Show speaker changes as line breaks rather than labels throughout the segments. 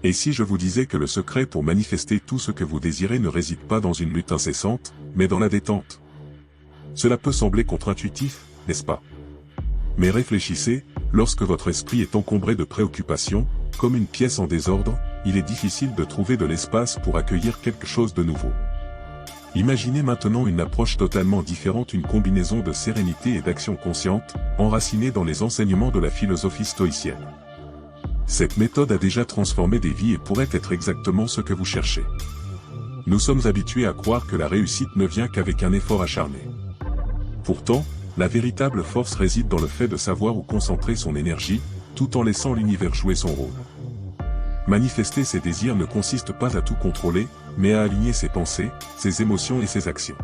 Et si je vous disais que le secret pour manifester tout ce que vous désirez ne réside pas dans une lutte incessante, mais dans la détente? Cela peut sembler contre-intuitif, n'est-ce pas? Mais réfléchissez, lorsque votre esprit est encombré de préoccupations, comme une pièce en désordre, il est difficile de trouver de l'espace pour accueillir quelque chose de nouveau. Imaginez maintenant une approche totalement différente, une combinaison de sérénité et d'action consciente, enracinée dans les enseignements de la philosophie stoïcienne. Cette méthode a déjà transformé des vies et pourrait être exactement ce que vous cherchez. Nous sommes habitués à croire que la réussite ne vient qu'avec un effort acharné. Pourtant, la véritable force réside dans le fait de savoir où concentrer son énergie, tout en laissant l'univers jouer son rôle. Manifester ses désirs ne consiste pas à tout contrôler, mais à aligner ses pensées, ses émotions et ses actions.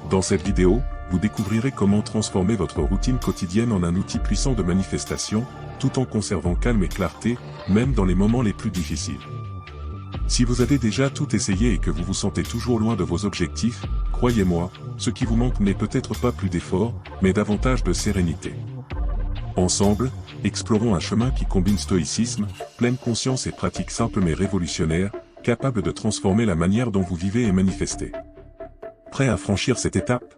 Dans cette vidéo, vous découvrirez comment transformer votre routine quotidienne en un outil puissant de manifestation, tout en conservant calme et clarté, même dans les moments les plus difficiles. Si vous avez déjà tout essayé et que vous vous sentez toujours loin de vos objectifs, croyez-moi, ce qui vous manque n'est peut-être pas plus d'effort, mais davantage de sérénité. Ensemble, explorons un chemin qui combine stoïcisme, pleine conscience et pratiques simples mais révolutionnaires, capables de transformer la manière dont vous vivez et manifestez. Prêt à franchir cette étape?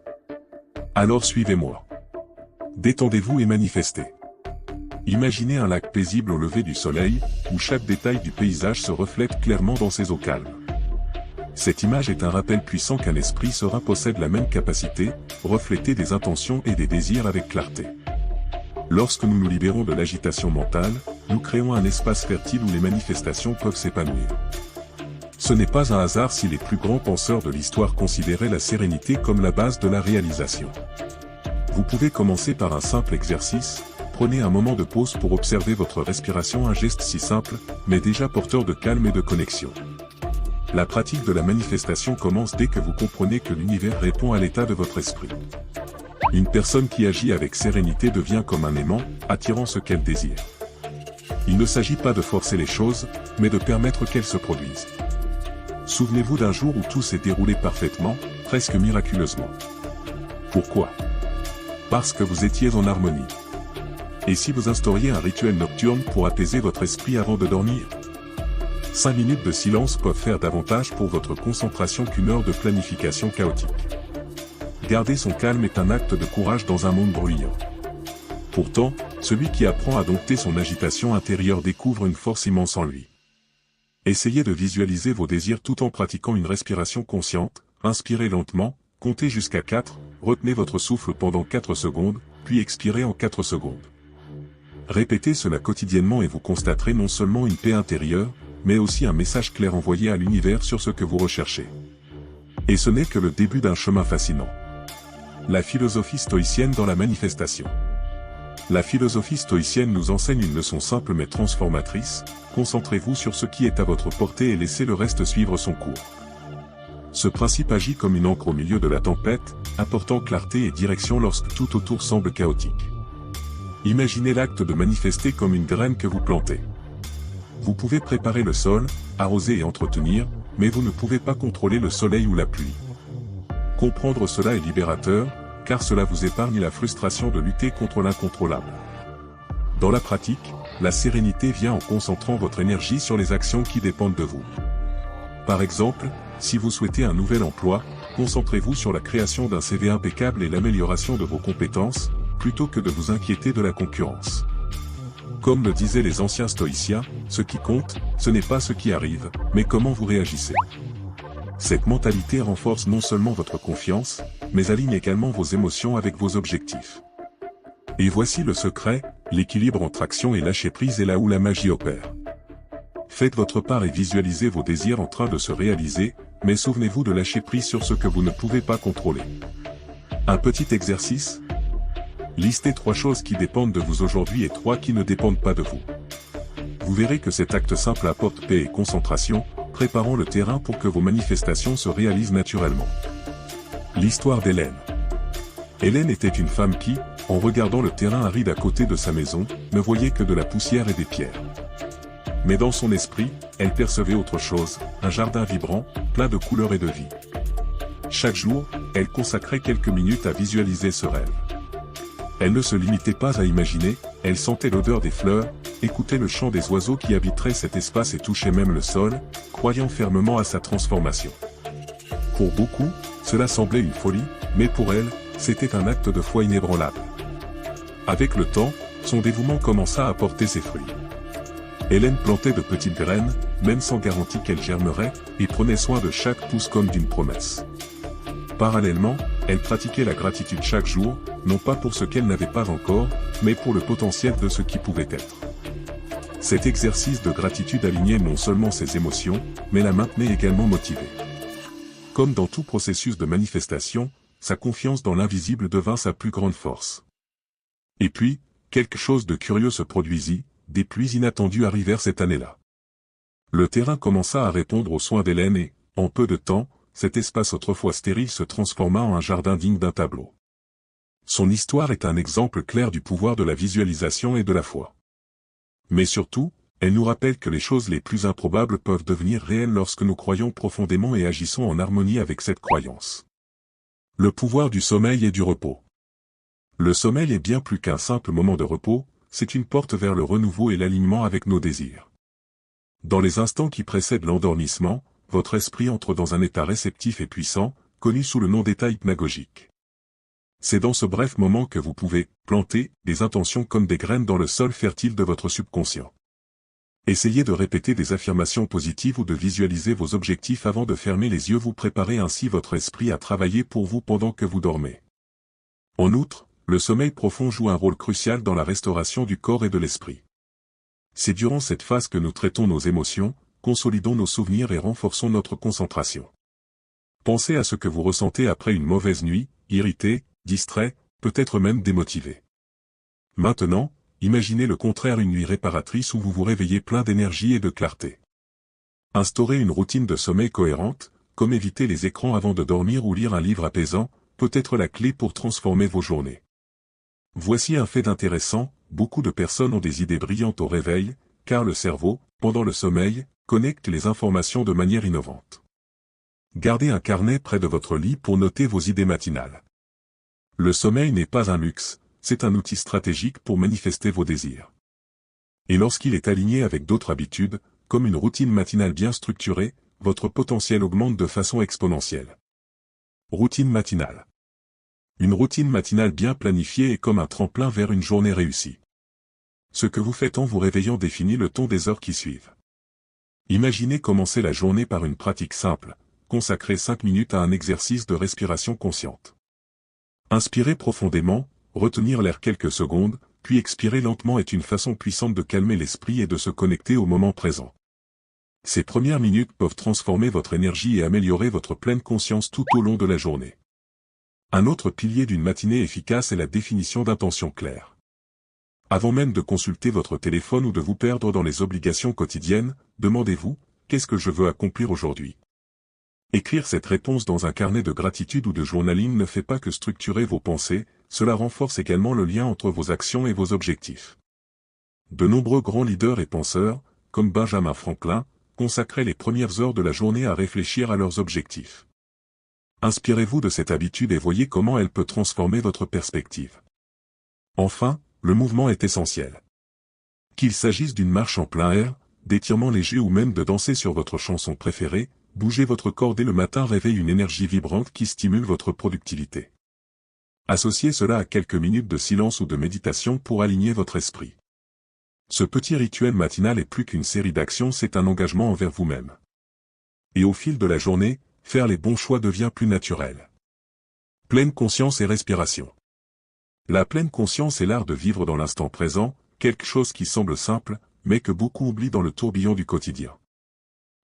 Alors suivez-moi. Détendez-vous et manifestez. Imaginez un lac paisible au lever du soleil, où chaque détail du paysage se reflète clairement dans ses eaux calmes. Cette image est un rappel puissant qu'un esprit serein possède la même capacité, refléter des intentions et des désirs avec clarté. Lorsque nous nous libérons de l'agitation mentale, nous créons un espace fertile où les manifestations peuvent s'épanouir. Ce n'est pas un hasard si les plus grands penseurs de l'histoire considéraient la sérénité comme la base de la réalisation. Vous pouvez commencer par un simple exercice. Prenez un moment de pause pour observer votre respiration, un geste si simple, mais déjà porteur de calme et de connexion. La pratique de la manifestation commence dès que vous comprenez que l'univers répond à l'état de votre esprit. Une personne qui agit avec sérénité devient comme un aimant, attirant ce qu'elle désire. Il ne s'agit pas de forcer les choses, mais de permettre qu'elles se produisent. Souvenez-vous d'un jour où tout s'est déroulé parfaitement, presque miraculeusement. Pourquoi? Parce que vous étiez en harmonie. Et si vous instauriez un rituel nocturne pour apaiser votre esprit avant de dormir? 5 minutes de silence peuvent faire davantage pour votre concentration qu'une heure de planification chaotique. Garder son calme est un acte de courage dans un monde bruyant. Pourtant, celui qui apprend à dompter son agitation intérieure découvre une force immense en lui. Essayez de visualiser vos désirs tout en pratiquant une respiration consciente, inspirez lentement, comptez jusqu'à 4, retenez votre souffle pendant 4 secondes, puis expirez en 4 secondes. Répétez cela quotidiennement et vous constaterez non seulement une paix intérieure, mais aussi un message clair envoyé à l'univers sur ce que vous recherchez. Et ce n'est que le début d'un chemin fascinant. La philosophie stoïcienne dans la manifestation. La philosophie stoïcienne nous enseigne une leçon simple mais transformatrice. Concentrez-vous sur ce qui est à votre portée et laissez le reste suivre son cours. Ce principe agit comme une encre au milieu de la tempête, apportant clarté et direction lorsque tout autour semble chaotique. Imaginez l'acte de manifester comme une graine que vous plantez. Vous pouvez préparer le sol, arroser et entretenir, mais vous ne pouvez pas contrôler le soleil ou la pluie. Comprendre cela est libérateur, car cela vous épargne la frustration de lutter contre l'incontrôlable. Dans la pratique, la sérénité vient en concentrant votre énergie sur les actions qui dépendent de vous. Par exemple, si vous souhaitez un nouvel emploi, concentrez-vous sur la création d'un CV impeccable et l'amélioration de vos compétences, plutôt que de vous inquiéter de la concurrence. Comme le disaient les anciens stoïciens, ce qui compte, ce n'est pas ce qui arrive, mais comment vous réagissez. Cette mentalité renforce non seulement votre confiance, mais aligne également vos émotions avec vos objectifs. Et voici le secret, l'équilibre entre action et lâcher prise est là où la magie opère. Faites votre part et visualisez vos désirs en train de se réaliser, mais souvenez-vous de lâcher prise sur ce que vous ne pouvez pas contrôler. Un petit exercice? Listez 3 choses qui dépendent de vous aujourd'hui et 3 qui ne dépendent pas de vous. Vous verrez que cet acte simple apporte paix et concentration, préparant le terrain pour que vos manifestations se réalisent naturellement. L'histoire d'Hélène. Hélène était une femme qui, en regardant le terrain aride à côté de sa maison, ne voyait que de la poussière et des pierres. Mais dans son esprit, elle percevait autre chose, un jardin vibrant, plein de couleurs et de vie. Chaque jour, elle consacrait quelques minutes à visualiser ce rêve. Elle ne se limitait pas à imaginer, elle sentait l'odeur des fleurs, écoutaient le chant des oiseaux qui habiteraient cet espace et touchaient même le sol, croyant fermement à sa transformation. Pour beaucoup, cela semblait une folie, mais pour elle, c'était un acte de foi inébranlable. Avec le temps, son dévouement commença à porter ses fruits. Hélène plantait de petites graines, même sans garantie qu'elles germeraient, et prenait soin de chaque pouce comme d'une promesse. Parallèlement, elle pratiquait la gratitude chaque jour, non pas pour ce qu'elle n'avait pas encore, mais pour le potentiel de ce qui pouvait être. Cet exercice de gratitude alignait non seulement ses émotions, mais la maintenait également motivée. Comme dans tout processus de manifestation, sa confiance dans l'invisible devint sa plus grande force. Et puis, quelque chose de curieux se produisit, des pluies inattendues arrivèrent cette année-là. Le terrain commença à répondre aux soins d'Hélène et, en peu de temps, cet espace autrefois stérile se transforma en un jardin digne d'un tableau. Son histoire est un exemple clair du pouvoir de la visualisation et de la foi. Mais surtout, elle nous rappelle que les choses les plus improbables peuvent devenir réelles lorsque nous croyons profondément et agissons en harmonie avec cette croyance. Le pouvoir du sommeil et du repos. Le sommeil est bien plus qu'un simple moment de repos, c'est une porte vers le renouveau et l'alignement avec nos désirs. Dans les instants qui précèdent l'endormissement, votre esprit entre dans un état réceptif et puissant, connu sous le nom d'état hypnagogique. C'est dans ce bref moment que vous pouvez planter des intentions comme des graines dans le sol fertile de votre subconscient. Essayez de répéter des affirmations positives ou de visualiser vos objectifs avant de fermer les yeux, vous préparez ainsi votre esprit à travailler pour vous pendant que vous dormez. En outre, le sommeil profond joue un rôle crucial dans la restauration du corps et de l'esprit. C'est durant cette phase que nous traitons nos émotions, consolidons nos souvenirs et renforçons notre concentration. Pensez à ce que vous ressentez après une mauvaise nuit, irrité, distrait, peut-être même démotivé. Maintenant, imaginez le contraire, une nuit réparatrice où vous vous réveillez plein d'énergie et de clarté. Instaurez une routine de sommeil cohérente, comme éviter les écrans avant de dormir ou lire un livre apaisant, peut être la clé pour transformer vos journées. Voici un fait intéressant, beaucoup de personnes ont des idées brillantes au réveil, car le cerveau, pendant le sommeil, connecte les informations de manière innovante. Gardez un carnet près de votre lit pour noter vos idées matinales. Le sommeil n'est pas un luxe, c'est un outil stratégique pour manifester vos désirs. Et lorsqu'il est aligné avec d'autres habitudes, comme une routine matinale bien structurée, votre potentiel augmente de façon exponentielle. Routine matinale. Une routine matinale bien planifiée est comme un tremplin vers une journée réussie. Ce que vous faites en vous réveillant définit le ton des heures qui suivent. Imaginez commencer la journée par une pratique simple, consacrer 5 minutes à un exercice de respiration consciente. Inspirez profondément, retenir l'air quelques secondes, puis expirer lentement est une façon puissante de calmer l'esprit et de se connecter au moment présent. Ces premières minutes peuvent transformer votre énergie et améliorer votre pleine conscience tout au long de la journée. Un autre pilier d'une matinée efficace est la définition d'intentions claires. Avant même de consulter votre téléphone ou de vous perdre dans les obligations quotidiennes, demandez-vous, qu'est-ce que je veux accomplir aujourd'hui? Écrire cette réponse dans un carnet de gratitude ou de journaling ne fait pas que structurer vos pensées, cela renforce également le lien entre vos actions et vos objectifs. De nombreux grands leaders et penseurs, comme Benjamin Franklin, consacraient les premières heures de la journée à réfléchir à leurs objectifs. Inspirez-vous de cette habitude et voyez comment elle peut transformer votre perspective. Enfin, le mouvement est essentiel. Qu'il s'agisse d'une marche en plein air, d'étirements légers ou même de danser sur votre chanson préférée, bouger votre corps dès le matin réveille une énergie vibrante qui stimule votre productivité. Associez cela à quelques minutes de silence ou de méditation pour aligner votre esprit. Ce petit rituel matinal est plus qu'une série d'actions, c'est un engagement envers vous-même. Et au fil de la journée, faire les bons choix devient plus naturel. Pleine conscience et respiration. La pleine conscience est l'art de vivre dans l'instant présent, quelque chose qui semble simple, mais que beaucoup oublient dans le tourbillon du quotidien.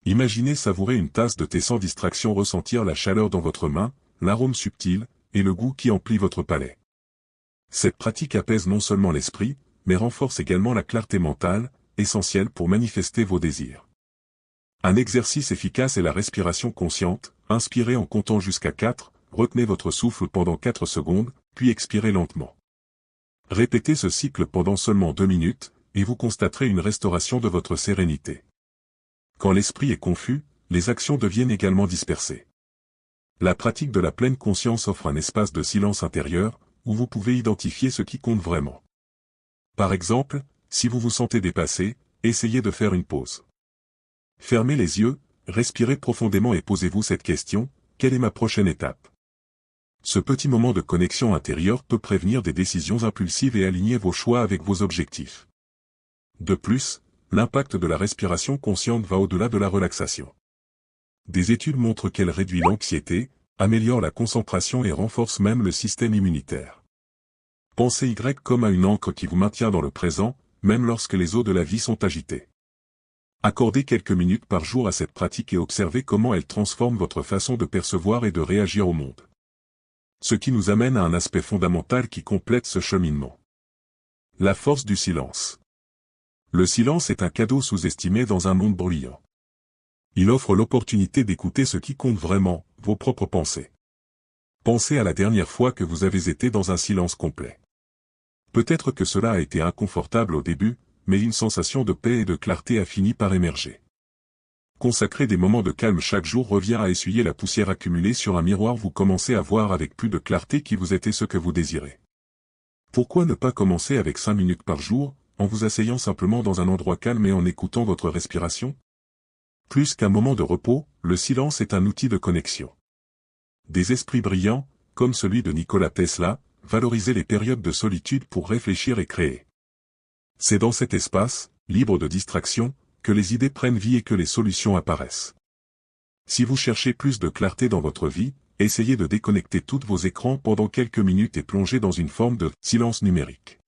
Imaginez savourer une tasse de thé sans distraction, ressentir la chaleur dans votre main, l'arôme subtil, et le goût qui emplit votre palais. Cette pratique apaise non seulement l'esprit, mais renforce également la clarté mentale, essentielle pour manifester vos désirs. Un exercice efficace est la respiration consciente, inspirez en comptant jusqu'à 4, retenez votre souffle pendant 4 secondes, puis expirez lentement. Répétez ce cycle pendant seulement 2 minutes, et vous constaterez une restauration de votre sérénité. Quand l'esprit est confus, les actions deviennent également dispersées. La pratique de la pleine conscience offre un espace de silence intérieur, où vous pouvez identifier ce qui compte vraiment. Par exemple, si vous vous sentez dépassé, essayez de faire une pause. Fermez les yeux, respirez profondément et posez-vous cette question, quelle est ma prochaine étape? Ce petit moment de connexion intérieure peut prévenir des décisions impulsives et aligner vos choix avec vos objectifs. De plus, l'impact de la respiration consciente va au-delà de la relaxation. Des études montrent qu'elle réduit l'anxiété, améliore la concentration et renforce même le système immunitaire. Pensez Y comme à une encre qui vous maintient dans le présent, même lorsque les eaux de la vie sont agitées. Accordez quelques minutes par jour à cette pratique et observez comment elle transforme votre façon de percevoir et de réagir au monde. Ce qui nous amène à un aspect fondamental qui complète ce cheminement. La force du silence. Le silence est un cadeau sous-estimé dans un monde bruyant. Il offre l'opportunité d'écouter ce qui compte vraiment, vos propres pensées. Pensez à la dernière fois que vous avez été dans un silence complet. Peut-être que cela a été inconfortable au début, mais une sensation de paix et de clarté a fini par émerger. Consacrer des moments de calme chaque jour revient à essuyer la poussière accumulée sur un miroir. Vous commencez à voir avec plus de clarté qui vous êtes et ce que vous désirez. Pourquoi ne pas commencer avec 5 minutes par jour, en vous asseyant simplement dans un endroit calme et en écoutant votre respiration? Plus qu'un moment de repos, le silence est un outil de connexion. Des esprits brillants, comme celui de Nikola Tesla, valorisaient les périodes de solitude pour réfléchir et créer. C'est dans cet espace, libre de distraction, que les idées prennent vie et que les solutions apparaissent. Si vous cherchez plus de clarté dans votre vie, essayez de déconnecter tous vos écrans pendant quelques minutes et plongez dans une forme de silence numérique.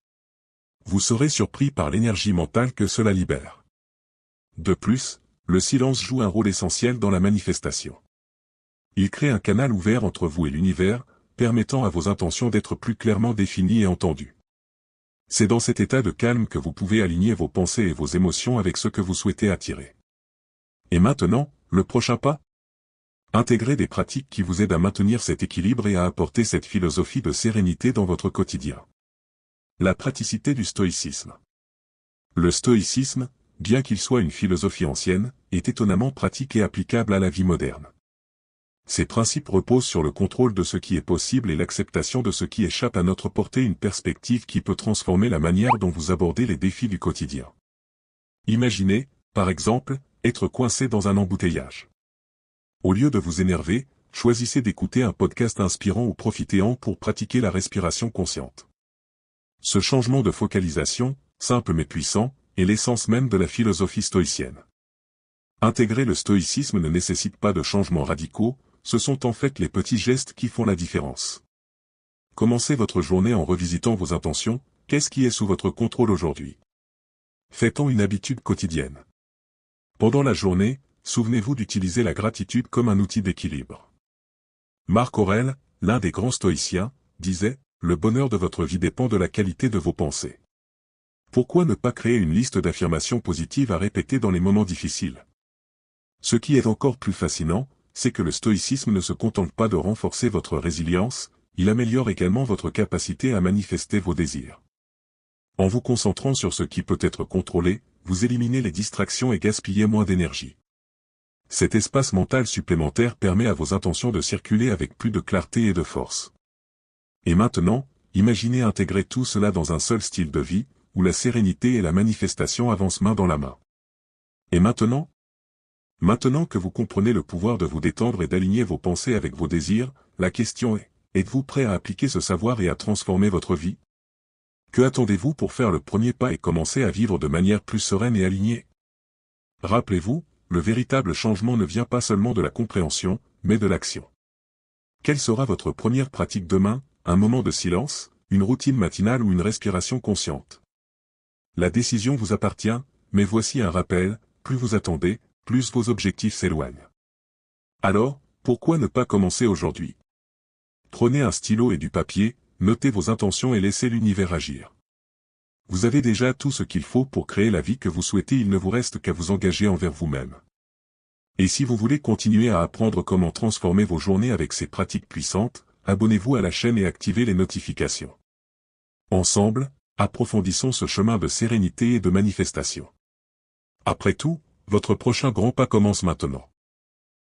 Vous serez surpris par l'énergie mentale que cela libère. De plus, le silence joue un rôle essentiel dans la manifestation. Il crée un canal ouvert entre vous et l'univers, permettant à vos intentions d'être plus clairement définies et entendues. C'est dans cet état de calme que vous pouvez aligner vos pensées et vos émotions avec ce que vous souhaitez attirer. Et maintenant, le prochain pas? Intégrez des pratiques qui vous aident à maintenir cet équilibre et à apporter cette philosophie de sérénité dans votre quotidien. La praticité du stoïcisme. Le stoïcisme, bien qu'il soit une philosophie ancienne, est étonnamment pratique et applicable à la vie moderne. Ces principes reposent sur le contrôle de ce qui est possible et l'acceptation de ce qui échappe à notre portée, une perspective qui peut transformer la manière dont vous abordez les défis du quotidien. Imaginez, par exemple, être coincé dans un embouteillage. Au lieu de vous énerver, choisissez d'écouter un podcast inspirant ou profitez-en pour pratiquer la respiration consciente. Ce changement de focalisation, simple mais puissant, est l'essence même de la philosophie stoïcienne. Intégrer le stoïcisme ne nécessite pas de changements radicaux, ce sont en fait les petits gestes qui font la différence. Commencez votre journée en revisitant vos intentions, qu'est-ce qui est sous votre contrôle aujourd'hui? Faites-en une habitude quotidienne. Pendant la journée, souvenez-vous d'utiliser la gratitude comme un outil d'équilibre. Marc Aurèle, l'un des grands stoïciens, disait « Le bonheur de votre vie dépend de la qualité de vos pensées ». Pourquoi ne pas créer une liste d'affirmations positives à répéter dans les moments difficiles? Ce qui est encore plus fascinant, c'est que le stoïcisme ne se contente pas de renforcer votre résilience, il améliore également votre capacité à manifester vos désirs. En vous concentrant sur ce qui peut être contrôlé, vous éliminez les distractions et gaspillez moins d'énergie. Cet espace mental supplémentaire permet à vos intentions de circuler avec plus de clarté et de force. Et maintenant, imaginez intégrer tout cela dans un seul style de vie, où la sérénité et la manifestation avancent main dans la main. Et maintenant? Maintenant que vous comprenez le pouvoir de vous détendre et d'aligner vos pensées avec vos désirs, la question est, êtes-vous prêt à appliquer ce savoir et à transformer votre vie? Que attendez-vous pour faire le premier pas et commencer à vivre de manière plus sereine et alignée? Rappelez-vous, le véritable changement ne vient pas seulement de la compréhension, mais de l'action. Quelle sera votre première pratique demain, un moment de silence, une routine matinale ou une respiration consciente? La décision vous appartient, mais voici un rappel, plus vous attendez, plus vos objectifs s'éloignent. Alors, pourquoi ne pas commencer aujourd'hui? Prenez un stylo et du papier, notez vos intentions et laissez l'univers agir. Vous avez déjà tout ce qu'il faut pour créer la vie que vous souhaitez, il ne vous reste qu'à vous engager envers vous-même. Et si vous voulez continuer à apprendre comment transformer vos journées avec ces pratiques puissantes, abonnez-vous à la chaîne et activez les notifications. Ensemble, approfondissons ce chemin de sérénité et de manifestation. Après tout, votre prochain grand pas commence maintenant.